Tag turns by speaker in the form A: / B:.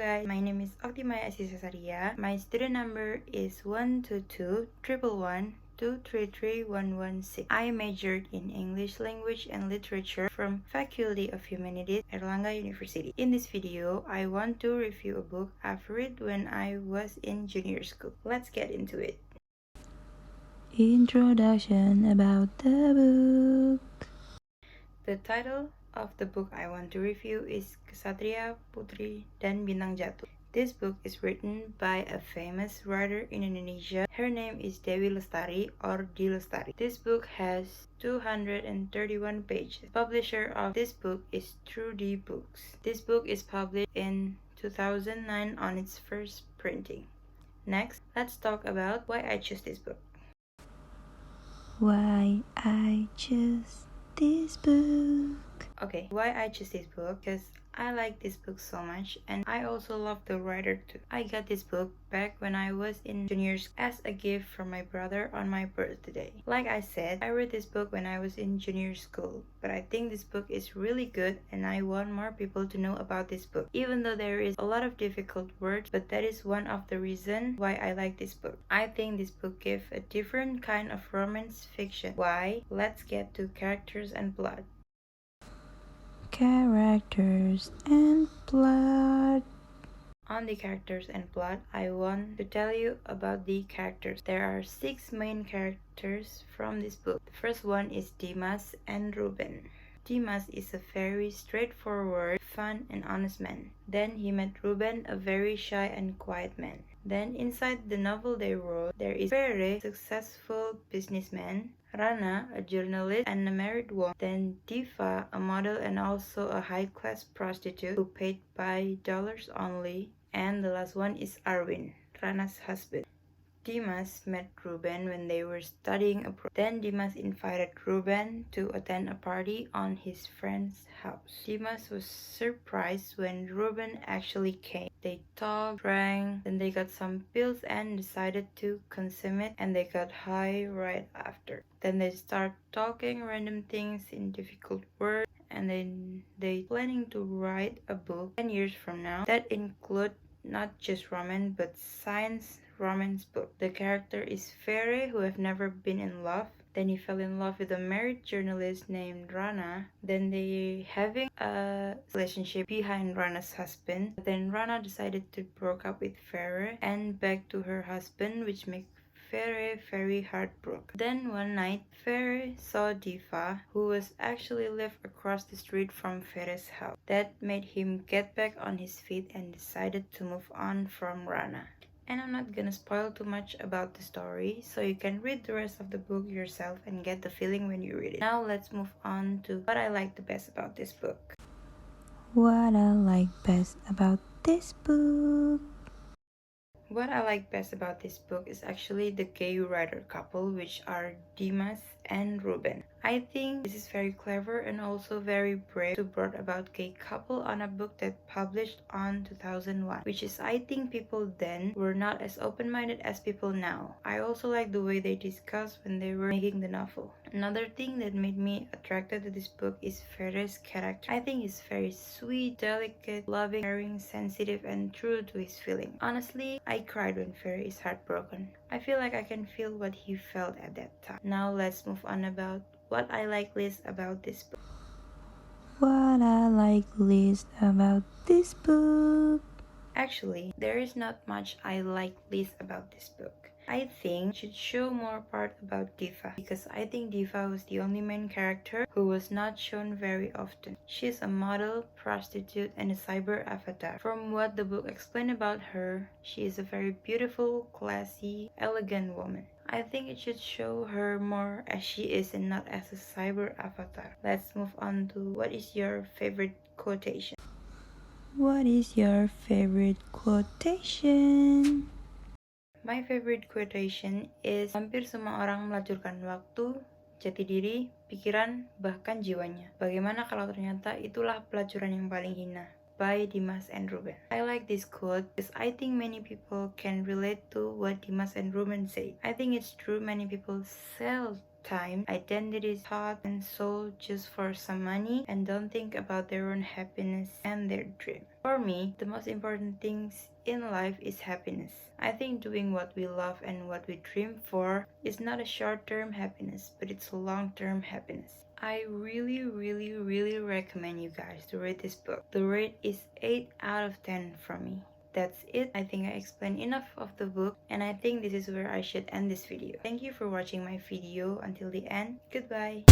A: guys, my name is Oktimaya Esti Caesaria. My student number is 122-111-233-116. I majored in English Language and Literature from Faculty of Humanities at Erlangga University. In this video, I want to review a book I've read when I was in junior school. Let's get into it.
B: Introduction about the book.
A: The title of the book I want to review is Ksatria, Puteri, dan Bintang Jatuh. This book is written by a famous writer in Indonesia. Her name is Dee Lestari or Dee Lestari. This book has 231 pages. The publisher of this book is Trudy Books. This book is published in 2009 on its first printing. Next, let's talk about why I chose this book.
B: Why I chose this book.
A: Okay, why I chose this book? Because I like this book so much and I also love the writer too. I got this book back when I was in juniors as a gift from my brother on my birthday. Like I said, I read this book when I was in junior school, but I think this book is really good and I want more people to know about this book. Even though there is a lot of difficult words, but that is one of the reasons why I like this book. I think this book gives a different kind of romance fiction. Why? Let's get to characters and plot.
B: Characters and plot.
A: On the characters and plot, I want to tell you about the characters. There are 6 main characters from this book. The first one is Dimas and Ruben. Dimas is a very straightforward, fun and honest man. Then he met Ruben, a very shy and quiet man. Then inside the novel they wrote, there is Puteri, successful businessman, Rana, a journalist and a married woman, then Diva, a model and also a high-class prostitute who paid by dollars only, and the last one is Arwin, Rana's husband. Dimas met Ruben when they were studying abroad. Then Dimas invited Ruben to attend a party on his friend's house. Dimas was surprised when Ruben actually came. They talked, drank, then they got some pills and decided to consume it, and they got high right after. Then they start talking random things in difficult words, and then they planning to write a book 10 years from now that include not just romance but science romance book. The character is Puteri, who have never been in love. Then he fell in love with a married journalist named Rana. Then they having a relationship behind Rana's husband. But then Rana decided to break up with Puteri and back to her husband, which makes Puteri very heartbroken. Then one night, Puteri saw Diva, who was actually lived across the street from Puteri's house. That made him get back on his feet and decided to move on from Rana. And I'm not gonna spoil too much about the story, so you can read the rest of the book yourself and get the feeling when you read it. Now let's move on to what I like the best about this book.
B: What I like best about this book.
A: What I like best about this book is actually the gay writer couple, which are Dimas and Ruben. I think this is very clever and also very brave to brought about gay couple on a book that published on 2001, which is I think people then were not as open-minded as people now. I also like the way they discussed when they were making the novel. Another thing that made me attracted to this book is Puteri's character. I think he's very sweet, delicate, loving, caring, sensitive, and true to his feelings. Honestly, I cried when Puteri is heartbroken. I feel like I can feel what he felt at that time. Now let's move on about what I like least about this book.
B: What I like least about this book.
A: Actually, there is not much I like least about this book. I think it should show more part about Diva, because I think Diva was the only main character who was not shown very often. She's a model, prostitute, and a cyber avatar. From what the book explained about her, she is a very beautiful, classy, elegant woman. I think it should show her more as she is and not as a cyber avatar. Let's move on to what is your favorite quotation.
B: What is your favorite quotation?
A: My favorite quotation is hampir semua orang melacurkan waktu, jati diri, pikiran, bahkan jiwanya. Bagaimana kalau ternyata itulah pelacuran yang paling hina? By Dimas and Ruben. I like this quote because I think many people can relate to what Dimas and Ruben say. I think it's true, many people sell time, identities, thought, and soul just for some money and don't think about their own happiness and their dream. For me, the most important things in life is happiness. I think doing what we love and what we dream for is not a short-term happiness, but it's a long-term happiness. I really recommend you guys to read this book. The rate is 8 out of 10 from me. That's it. I think I explained enough of the book, and I think this is where I should end this video. Thank you for watching my video until the end. Goodbye.